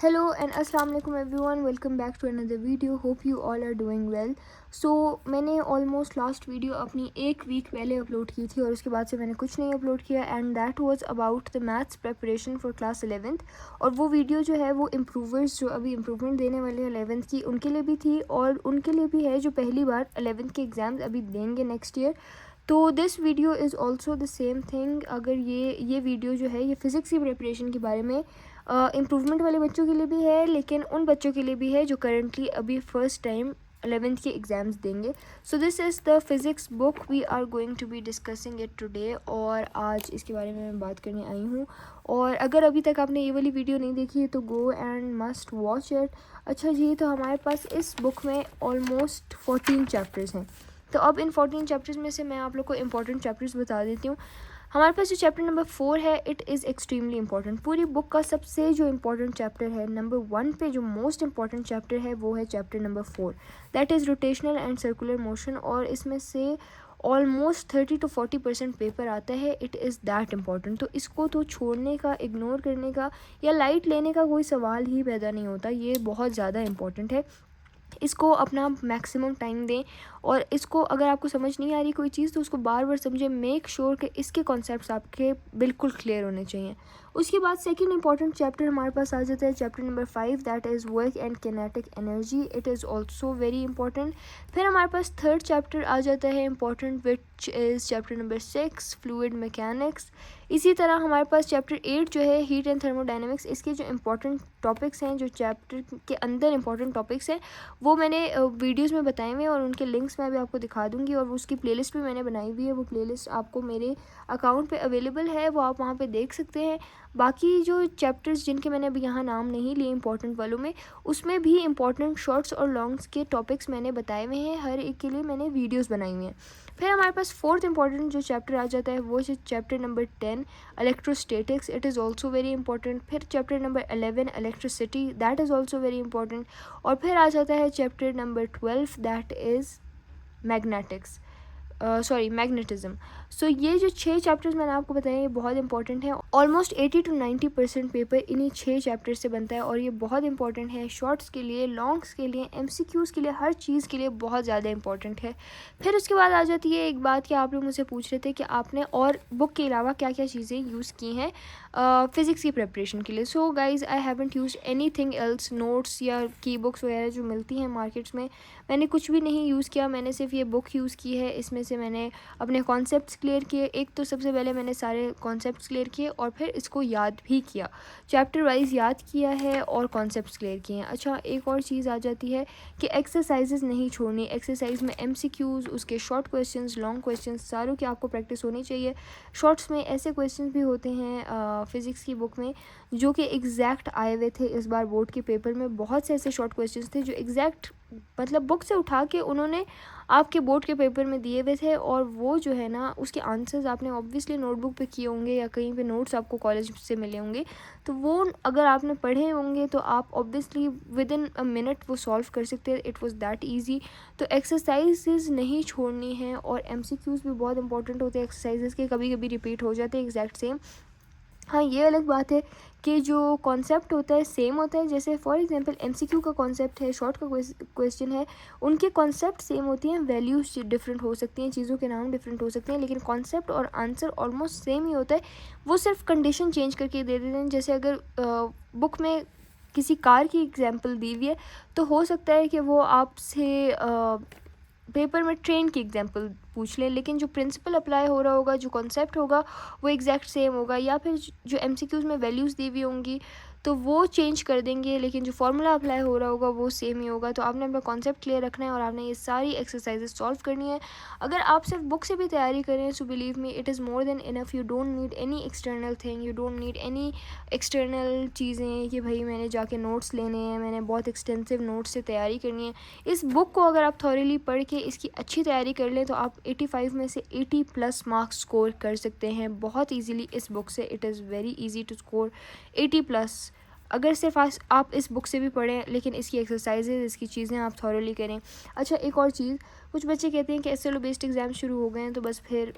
Hello and अस्सलाम वालेकुम everyone, welcome back to another video. Hope you all are doing well. So मैंने almost last video अपनी एक week पहले upload की थी और उसके बाद से मैंने कुछ नहीं अपलोड किया and that was about the maths preparation for class 11th. और वो वीडियो जो है वो इम्प्रूवर्स जो अभी इम्प्रूवमेंट देने वाले हैं 11th की उनके लिए भी थी और उनके लिए भी है जो पहली बार 11th के एग्ज़ाम्स अभी देंगे नेक्स्ट ईयर. तो this video is also the same thing. अगर ये वीडियो जो है ये फ़िज़िक्स की प्रिपरेशन के बारे में इम्प्रूवमेंट वाले बच्चों के लिए भी है, लेकिन उन बच्चों के लिए भी है जो करंटली अभी फ़र्स्ट टाइम 11th के एग्ज़ाम्स देंगे. So this is the physics book we are going to be discussing it today. और आज इसके बारे में मैं बात करने आई हूँ. और अगर अभी तक आपने ये वाली वीडियो नहीं देखी है तो go and must watch it. अच्छा जी, तो हमारे पास इस बुक में ऑलमोस्ट 14 चैप्टर्स हैं. तो अब इन 14 चैप्टर्स में से मैं आप लोग को इम्पॉर्टेंट चैप्टर्स बता देती हूँ. हमारे पास जो चैप्टर नंबर 4 है इट इज़ एक्सट्रीमली इंपॉर्टेंट. पूरी बुक का सबसे जो इम्पोर्टेंट चैप्टर है नंबर 1 पे जो मोस्ट इंपॉर्टेंट चैप्टर है वो है chapter number 4, that is rotational and circular motion. और इसमें से ऑलमोस्ट 30 to 40% पेपर आता है. It is that important. तो इसको तो छोड़ने का, इग्नोर करने का या लाइट लेने का कोई सवाल ही पैदा नहीं होता. ये बहुत ज़्यादा इंपॉर्टेंट है. इसको अपना मैक्सिमम टाइम दें और इसको अगर आपको समझ नहीं आ रही कोई चीज़ तो उसको बार बार समझें. मेक श्योर कि इसके कॉन्सेप्ट्स आपके बिल्कुल क्लियर होने चाहिए. उसके बाद सेकंड इंपॉर्टेंट चैप्टर हमारे पास आ जाता है chapter number 5, that is work and kinetic energy. It is also very important. फिर हमारे पास थर्ड चैप्टर आ जाता है important which is chapter number 6, fluid mechanics. इसी तरह हमारे पास चैप्टर 8 जो है हीट एंड थर्मोडायनेमिक्स. इसके जो इंपॉर्टेंट टॉपिक्स हैं, जो चैप्टर के अंदर इंपॉर्टेंट टॉपिक्स हैं, वो मैंने वीडियोस में बताए हुए हैं और उनके लिंक्स मैं भी आपको दिखा दूंगी. और उसकी प्लेलिस्ट भी मैंने बनाई हुई है. वो प्लेलिस्ट आपको मेरे अकाउंट पे अवेलेबल है, वो आप वहाँ पे देख सकते हैं. बाकी जो चैप्टर्स जिनके मैंने अभी यहाँ नाम नहीं लिए इंपॉर्टेंट वालों में, उसमें भी इंपॉर्टेंट शॉर्ट्स और लॉन्ग्स के टॉपिक्स मैंने बताए हुए हैं. हर एक के लिए मैंने वीडियोज़ बनाई हुई हैं. फिर हमारे पास फोर्थ इंपॉर्टेंट जो चैप्टर आ जाता है वो है chapter number 10, electrostatics. It is also very important. फिर chapter number 11, electricity, that is also very important. और फिर आ जाता है chapter number 12, that is magnetics, magnetism. So ये जो 6 चैप्टर्स मैंने आपको बताए ये बहुत इंपॉर्टेंट है. ऑलमोस्ट 80 to 90% पेपर इन्हीं 6 चैप्टर से बनता है और ये बहुत इंपॉर्टेंट है. शॉर्ट्स के लिए, लॉन्ग्स के लिए, MCQs के लिए, हर चीज़ के लिए बहुत ज़्यादा इंपॉर्टेंट है. फिर उसके बाद आ जाती है एक बात कि आप लोग मुझसे पूछ रहे थे कि आपने और बुक के अलावा क्या क्या चीज़ें यूज़ की हैं फ़िज़िक्स की प्रिपरेशन के लिए. So guys, I haven't use any thing else. Notes या की बुक्स वगैरह जो मिलती हैं मार्केट्स में, मैंने कुछ भी नहीं यूज़ किया. मैंने सिर्फ ये बुक यूज़ की है. इसमें से मैंने अपने कॉन्सेप्ट्स क्लियर किए. एक तो सबसे पहले मैंने सारे कॉन्सेप्ट्स क्लियर किए और फिर इसको याद भी किया, चैप्टर वाइज याद किया है और कॉन्सेप्ट्स क्लियर किए हैं. अच्छा, एक और चीज़ आ जाती है कि एक्सरसाइजेज नहीं छोड़नी. एक्सरसाइज में MCQs, उसके शॉर्ट क्वेश्चंस, लॉन्ग क्वेश्चंस, सारों की आपको प्रैक्टिस होनी चाहिए. शॉर्ट्स में ऐसे क्वेश्चंस भी होते हैं फ़िज़िक्स की बुक में जो कि एग्जैक्ट आए हुए थे इस बार बोर्ड के पेपर में. बहुत से ऐसे शॉर्ट क्वेश्चंस थे जो एग्जैक्ट मतलब बुक से उठा के उन्होंने आपके बोर्ड के पेपर में दिए हुए थे. और वो जो है ना, उसके आंसर्स आपने ऑब्वियसली नोटबुक पे किए होंगे या कहीं पे नोट्स आपको कॉलेज से मिले होंगे. तो वो अगर आपने पढ़े होंगे तो आप obviously with in a minute वो सॉल्व कर सकते हैं. It was that easy. तो एक्सरसाइजेज नहीं छोड़नी है. और MCQs भी बहुत इंपॉर्टेंट होते हैं एक्सरसाइजेज के. कभी कभी रिपीट हो जाते हैं एग्जैक्ट सेम. हाँ, ये अलग बात है कि जो कॉन्सेप्ट होता है सेम होता है. जैसे फॉर एग्जांपल MCQ का कॉन्सेप्ट है, शॉर्ट का क्वेश्चन है, उनके कॉन्सेप्ट सेम होती हैं. वैल्यूज डिफरेंट हो सकती हैं, चीज़ों के नाम डिफरेंट हो सकते हैं, लेकिन कॉन्सेप्ट और आंसर ऑलमोस्ट सेम ही होता है. वो सिर्फ कंडीशन चेंज करके दे देते हैं. जैसे अगर बुक में किसी कार की एग्जाम्पल दी हुई है तो हो सकता है कि वो आपसे पेपर में ट्रेन की एग्जांपल पूछ लें, लेकिन जो प्रिंसिपल अप्लाई हो रहा होगा, जो कॉन्सेप्ट होगा, वो एग्जैक्ट सेम होगा. या फिर जो MCQs में वैल्यूज़ दी हुई होंगी तो वो चेंज कर देंगे, लेकिन जो फार्मूला अप्लाई हो रहा होगा वो सेम ही होगा. तो आपने अपना कॉन्सेप्ट क्लियर रखना है और आपने ये सारी एक्सरसाइजेज सॉल्व करनी है. अगर आप सिर्फ बुक से भी तैयारी करें so believe me it is more than enough. You don't need any external thing, you don't need any external चीज़ें कि भाई मैंने जाके नोट्स लेने हैं, मैंने बहुत एक्सटेंसिव नोट्स से तैयारी करनी है. इस बुक को अगर आप थॉरली पढ़ के इसकी अच्छी तैयारी कर लें तो आप 85 में से 80+ मार्क्स स्कोर कर सकते हैं बहुत ईजीली इस बुक से. It is very easy to score 80+. अगर सिर्फ आप इस बुक से भी पढ़ें लेकिन इसकी एक्सरसाइजेज, इसकी चीज़ें आप थॉरली करें. अच्छा, एक और चीज़, कुछ बच्चे कहते हैं कि SLO बेस्ड एग्ज़ाम शुरू हो गए हैं तो बस फिर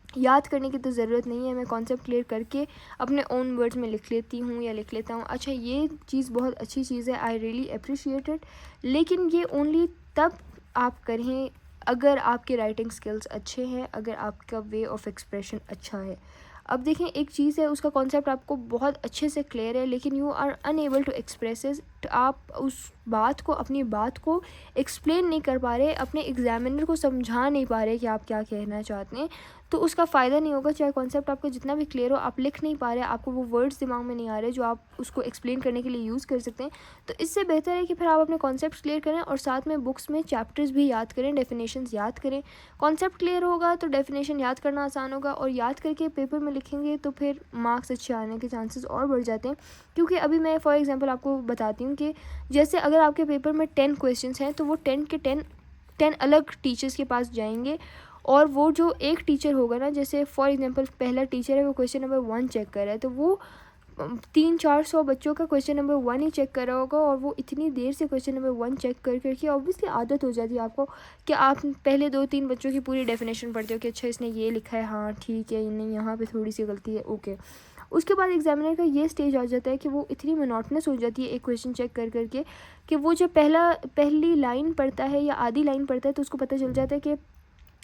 याद करने की तो ज़रूरत नहीं है, मैं कॉन्सेप्ट क्लियर करके अपने ओन वर्ड्स में लिख लेती हूँ या लिख लेता हूँ। अच्छा, ये चीज़ बहुत अच्छी चीज़ है, आई रियली अप्रिशिएट इट। लेकिन ये ओनली तब आप करें अगर आपके राइटिंग स्किल्स अच्छे हैं, अगर आपका वे ऑफ एक्सप्रेशन अच्छा है। अब देखें, एक चीज़ है, उसका कॉन्सेप्ट आपको बहुत अच्छे से क्लियर है, लेकिन you are unable to express it. आप उस बात को, अपनी बात को एक्सप्लेन नहीं कर पा रहे, अपने एग्जामिनर को समझा नहीं पा रहे कि आप क्या कहना चाहते हैं, तो उसका फ़ायदा नहीं होगा। चाहे कॉन्सेप्ट आपको जितना भी क्लियर हो, आप लिख नहीं पा रहे, आपको वो वर्ड्स दिमाग में नहीं आ रहे जो आप उसको एक्सप्लेन करने के लिए यूज़ कर सकते हैं। तो इससे बेहतर है कि फिर आप अपने कॉन्सेप्ट क्लियर करें और साथ में बुक्स में चैप्टर्स भी याद करें, डेफिनेशंस याद करें। कॉन्सेप्ट क्लियर होगा तो डेफिनेशन याद करना आसान होगा, और याद करके पेपर में लिखेंगे तो फिर मार्क्स अच्छे आने के चांसेस और बढ़ जाते हैं। क्योंकि अभी मैं फॉर एग्जांपल आपको बताती हूँ कि जैसे अगर आपके पेपर में 10 क्वेश्चंस हैं, तो वो 10 के 10 अलग टीचर्स के पास जाएंगे, और वो जो एक टीचर होगा ना, जैसे फॉर एग्जांपल पहला टीचर है, वो क्वेश्चन नंबर 1 चेक कर रहा है, तो वो 300-400 बच्चों का क्वेश्चन नंबर 1 ही चेक कर रहा होगा, और वो इतनी देर से क्वेश्चन नंबर 1 चेक कर करके ऑब्वियसली आदत हो जाती है आपको कि आप पहले 2-3 बच्चों की पूरी डेफिनेशन पढ़ते हो कि अच्छा इसने ये लिखा है, हाँ ठीक है, नहीं यहाँ पे थोड़ी सी गलती है, ओके। उसके बाद एग्जामिनर का ये स्टेज आ जाता है कि वो इतनी मोनोटोनस हो जाती है एक क्वेश्चन चेक कर करके कि वो जब पहली लाइन पढ़ता है या आधी लाइन पढ़ता है, तो उसको पता चल जाता है कि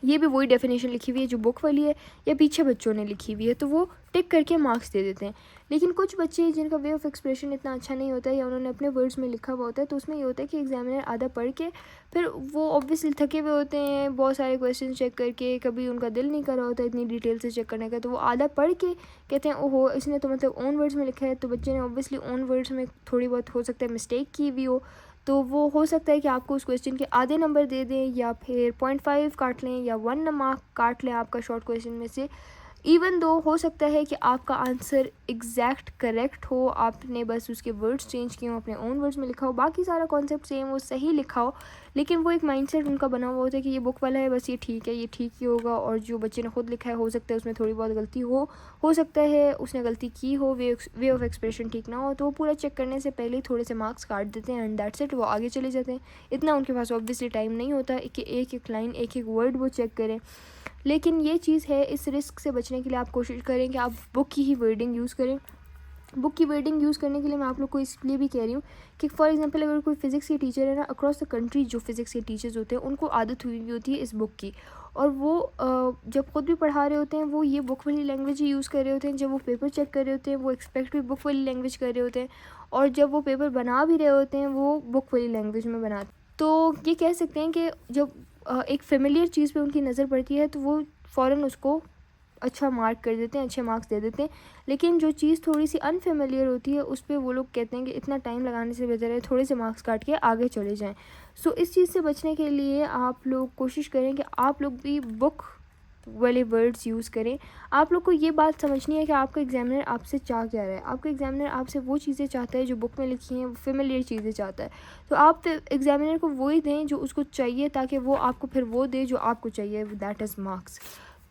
ये भी वही डेफिनेशन लिखी हुई है जो बुक वाली है या पीछे बच्चों ने लिखी हुई है, तो वो टिक करके मार्क्स दे देते हैं। लेकिन कुछ बच्चे जिनका वे ऑफ एक्सप्रेशन इतना अच्छा नहीं होता है या उन्होंने अपने वर्ड्स में लिखा हुआ होता है, तो उसमें ये होता है कि एग्जामिनर आधा पढ़ के, फिर वो ऑब्वियसली थके हुए होते हैं बहुत सारे क्वेश्चन चेक करके, कभी उनका दिल नहीं कर रहा होता इतनी डिटेल से चेक करने का, तो वो आधा पढ़ के कहते हैं ओहो इसने तो मतलब ओन वर्ड्स में लिखा है, तो बच्चे ने ऑब्वियसली ओन वर्ड्स में थोड़ी बहुत हो सकता है मिस्टेक की हुई हो, तो वो हो सकता है कि आपको उस क्वेश्चन के आधे नंबर दे दें, या फिर 0.5 काट लें, या 1 मार्क काट लें आपका शॉर्ट क्वेश्चन में से। इवन दो हो सकता है कि आपका आंसर एग्जैक्ट करेक्ट हो, आपने बस उसके वर्ड्स चेंज किए हो, अपने ओन वर्ड्स में लिखा हो, बाकी सारा कॉन्सेप्ट सेम वो सही लिखा हो, लेकिन वो एक माइंडसेट उनका बना हुआ होता है कि ये बुक वाला है, बस ये ठीक है, ये ठीक ही होगा, और जो बच्चे ने खुद लिखा है हो सकता है उसमें थोड़ी बहुत गलती हो सकता है उसने गलती की हो, वे ऑफ एक्सप्रेशन ठीक ना हो, तो वो पूरा चेक करने से पहले ही थोड़े से मार्क्स काट देते हैं, एंड दैट्स इट, वो आगे चले जाते हैं। इतना उनके पास ऑब्वियसली टाइम नहीं होता कि एक एक लाइन, एक एक वर्ड वो चेक करें। लेकिन ये चीज़ है, इस रिस्क से बचने के लिए आप कोशिश करें कि आप बुक की ही वर्डिंग यूज़ करें। बुक की वर्डिंग यूज़ करने के लिए मैं आप लोग को इसलिए भी कह रही हूँ कि फॉर एग्जांपल अगर कोई फिज़िक्स के टीचर है ना, अक्रॉस द कंट्री जो फिज़िक्स के टीचर्स होते हैं उनको आदत हुई होती है इस बुक की, और वो जब खुद भी पढ़ा रहे होते हैं वो ये बुक वाली लैंग्वेज ही यूज़ कर रहे होते हैं, जब वो पेपर चेक कर रहे होते हैं वो एक्सपेक्ट भी बुक वाली लैंग्वेज कर रहे होते हैं, और जब वो पेपर बना भी रहे होते हैं वो बुक वाली लैंग्वेज में बनाते। तो ये कह सकते हैं कि जब एक फेमिलियर चीज़ पे उनकी नज़र पड़ती है तो वो फ़ौरन उसको अच्छा मार्क कर देते हैं, अच्छे मार्क्स दे देते हैं। लेकिन जो चीज़ थोड़ी सी अनफेमिलियर होती है उस पर वो लोग कहते हैं कि इतना टाइम लगाने से बेहतर है थोड़े से मार्क्स काट के आगे चले जाएं। सो इस चीज़ से बचने के लिए आप लोग कोशिश करें कि आप लोग भी बुक वाले वर्ड्स यूज़ करें। आप लोग को ये बात समझनी है कि आपका एग्जामिनर आपसे चाह क्या रहा है। आपका एग्जामिनर आपसे वो चीज़ें चाहता है जो बुक में लिखी हैं, फेमिलियर चीज़ें चाहता है, तो आप एग्जामिनर को वही दें जो उसको चाहिए, ताकि वो आपको फिर वो दे जो आपको चाहिए, दैट इज़ मार्क्स।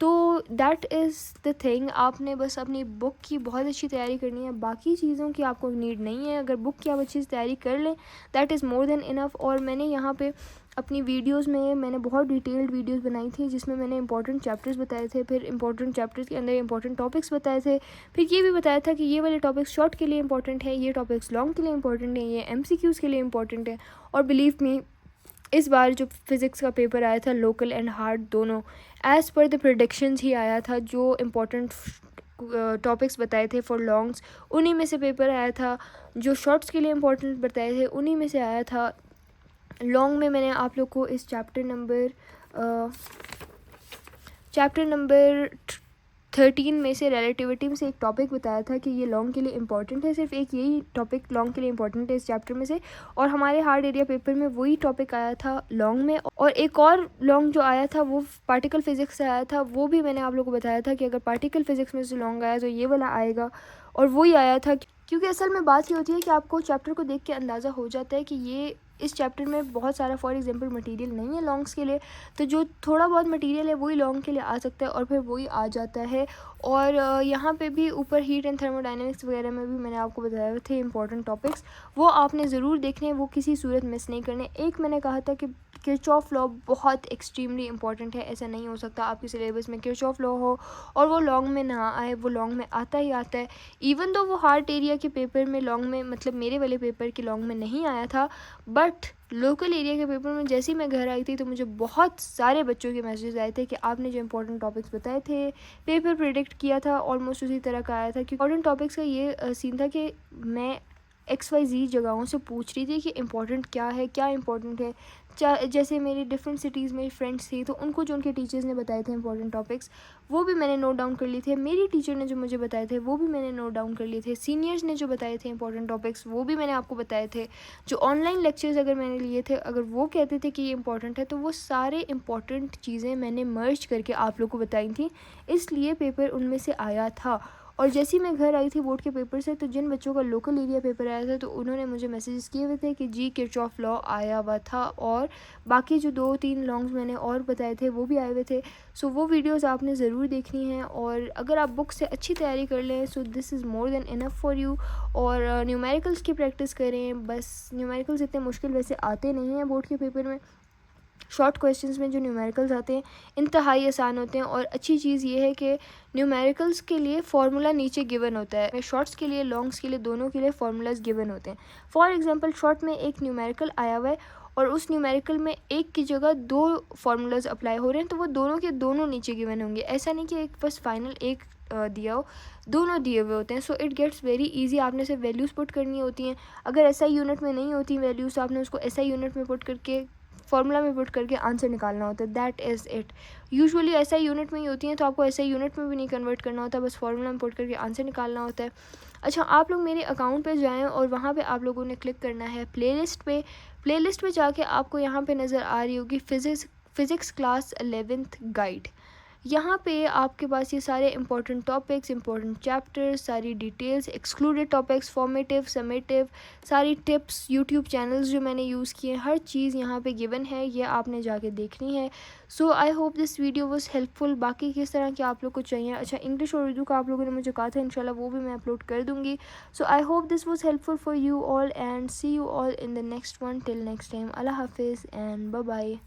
तो दैट इज़ द थिंग, आपने बस अपनी बुक की बहुत अच्छी तैयारी करनी है, बाकी चीज़ों की आपको नीड नहीं है। अगर बुक की आप अच्छी से तैयारी कर लें that is more than enough. और मैंने यहाँ पे अपनी वीडियोस में मैंने बहुत डिटेल्ड वीडियोस बनाई थी जिसमें मैंने इंपॉर्टेंट चैप्टर्स बताए थे, फिर इंपॉर्टेंट चैप्टर्स के अंदर इंपॉर्टेंट टॉपिक्स बताए थे, फिर ये भी बताया था कि ये वाले टॉपिक्स शॉर्ट के लिए इंपॉर्टेंट है, ये टॉपिक्स लॉन्ग के लिए इंपॉर्टेंट है, ये MCQs के लिए इंपॉर्टेंट है। और बिलीव मी, इस बार जो फिज़िक्स का पेपर आया था लोकल एंड हार्ड दोनों एज़ पर द प्रेडिक्शंस ही आया था। जो इम्पोर्टेंट टॉपिक्स बताए थे फॉर लॉन्ग्स उन्हीं में से पेपर आया था, जो शॉर्ट्स के लिए इम्पोर्टेंट बताए थे उन्हीं में से आया था। लॉन्ग में मैंने आप लोग को इस चैप्टर नंबर 13 में से रिलेटिविटी में से एक टॉपिक बताया था कि ये लॉन्ग के लिए इंपॉर्टेंट है, सिर्फ एक यही टॉपिक लॉन्ग के लिए इंपॉर्टेंट है इस चैप्टर में से, और हमारे हार्ड एरिया पेपर में वही टॉपिक आया था लॉन्ग में। और एक और लॉन्ग जो आया था वो पार्टिकल फिजिक्स से आया था, वो भी मैंने आप लोगों को बताया था कि अगर पार्टिकल फिजिक्स में से लॉन्ग आया तो ये वाला आएगा, और वही आया था। क्योंकि असल में बात ये होती है कि आपको चैप्टर को देख के अंदाज़ा हो जाता है कि ये इस चैप्टर में बहुत सारा फॉर एग्जांपल मटेरियल नहीं है लॉन्ग्स के लिए, तो जो थोड़ा बहुत मटेरियल है वही लॉन्ग के लिए आ सकता है और फिर वही आ जाता है। और यहाँ पे भी ऊपर हीट एंड थर्मोडायनेमिक्स वगैरह में भी मैंने आपको बताए हुए थे इंपॉर्टेंट टॉपिक्स, वो आपने ज़रूर देखने हैं, वो किसी सूरत मिस नहीं करने। एक मैंने कहा था कि किरचॉफ लॉ बहुत एक्सट्रीमली इंपॉर्टेंट है, ऐसा नहीं हो सकता आपके सिलेबस में किरचॉफ लॉ हो और वो लॉन्ग में ना आए, वो लॉन्ग में आता ही आता है। इवन तो वो हार्ट एरिया के पेपर में लॉन्ग में, मतलब मेरे वाले पेपर के लॉन्ग में नहीं आया था, बट लोकल एरिया के पेपर में जैसे ही मैं घर आई थी तो मुझे बहुत सारे बच्चों के मैसेजेस आए थे कि आपने जो इंपॉर्टेंट टॉपिक्स बताए थे, पेपर प्रिडिक्ट किया था, ऑलमोस्ट उसी तरह का आया था। क्योंकि इंपॉर्टेंट टॉपिक्स का ये सीन था कि मैं XYZ जगहों से पूछ रही थी कि इम्पोर्टेंट क्या है, क्या इंपॉर्टेंट है। जैसे मेरी डिफरेंट सिटीज़ में फ्रेंड्स थी तो उनको जो उनके टीचर्स ने बताए थे इंपॉर्टेंट टॉपिक्स, वो भी मैंने नोट डाउन कर लिए थे। मेरी टीचर ने जो मुझे बताए थे वो भी मैंने नोट डाउन कर लिए थे। सीनियर्स ने जो बताए थे इंपॉर्टेंट टॉपिक्स वो भी मैंने आपको बताए थे। जो ऑनलाइन लेक्चर्स अगर मैंने लिए थे, अगर वो कहते थे कि ये इंपॉर्टेंट है, तो वो सारे इंपॉर्टेंट चीज़ें मैंने मर्ज करके आप लोग को बताई थी, इसलिए पेपर उनमें से आया था। और जैसे ही मैं घर आई थी बोर्ड के पेपर से, तो जिन बच्चों का लोकल एरिया पेपर आया था तो उन्होंने मुझे मैसेजेस किए हुए थे कि जी किरचॉफ लॉ आया हुआ था, और बाकी जो 2-3 लॉन्ग्स मैंने और बताए थे वो भी आए हुए थे। सो वो वीडियोस आपने ज़रूर देखनी है, और अगर आप बुक से अच्छी तैयारी कर लें सो this is more than enough for you. और न्यूमेरिकल्स की प्रैक्टिस करें, बस न्यूमेरिकल्स इतने मुश्किल वैसे आते नहीं हैं बोर्ड के पेपर में। शॉर्ट क्वेश्चंस में जो न्यूमेरिकल्स आते हैं इंतहाई आसान होते हैं, और अच्छी चीज़ ये है कि न्यूमेरिकल्स के लिए फार्मूला नीचे गिवन होता है। शॉर्ट्स के लिए, लॉन्ग्स के लिए, दोनों के लिए फार्मूलाज गिवन होते हैं। फॉर एग्जांपल शॉर्ट में एक न्यूमेरिकल आया हुआ है और उस न्यूमेरिकल में एक की जगह 2 फार्मूलाज अप्लाई हो रहे हैं, तो वो दोनों के दोनों नीचे गिवन होंगे। ऐसा नहीं कि एक बस फाइनल एक दिया हो, दोनों दिए हुए होते हैं। So it gets very easy. आपने सिर्फ वैल्यूज़ पुट करनी होती हैं। अगर SI यूनिट में नहीं होती वैल्यूज़ तो आपने उसको SI यूनिट में पुट करके, फार्मूला में पुट करके आंसर निकालना होता है। That is it. Usually SI unit में ही होती हैं, तो आपको SI यूनिट में भी नहीं कन्वर्ट करना होता, बस फार्मूला में पुट करके आंसर निकालना होता है। अच्छा, आप लोग मेरे अकाउंट पे जाएं और वहाँ पे आप लोगों ने क्लिक करना है प्लेलिस्ट पे। प्लेलिस्ट पे जाके आपको यहाँ पे नज़र आ रही होगी फ़िज़िक्स क्लास 11th गाइड। यहाँ पे आपके पास ये सारे इंपॉर्टेंट टॉपिक्स, इंपॉर्टेंट चैप्टर्स, सारी details, excluded topics, formative, summative, सारी टिप्स, यूट्यूब चैनल्स जो मैंने यूज़ किए, हर चीज़ यहाँ पे गिवन है, ये आपने जाके देखनी है। So I hope this video was helpful. बाकी किस तरह के आप लोग को चाहिए, अच्छा इंग्लिश और उर्दू का आप लोगों ने मुझे कहा था, इंशाल्लाह वो भी मैं अपलोड कर दूँगी। So I hope this was helpful for you all, and see you all in the next one. Till next time, अल्लाह हाफिज़ एंड बाय बाय।